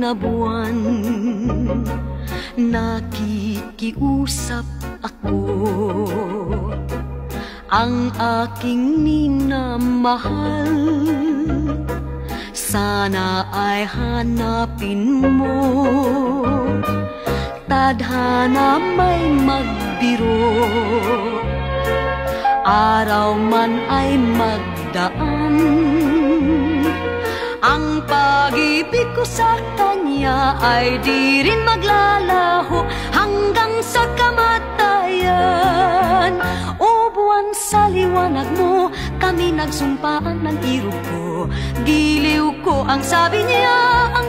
na buwan, nakikiusap ako. Ang aking minamahal, sana ay hanapin mo. Tadhana may magbiro, araw man ay magdaan. Ang pag-ibig ko sa kanya ay di rin maglalaho hanggang sa kamatayan. O buwan, sa liwanag mo kami nagsumpaan ng irog ko. Giliw ko ang sabi niya, ang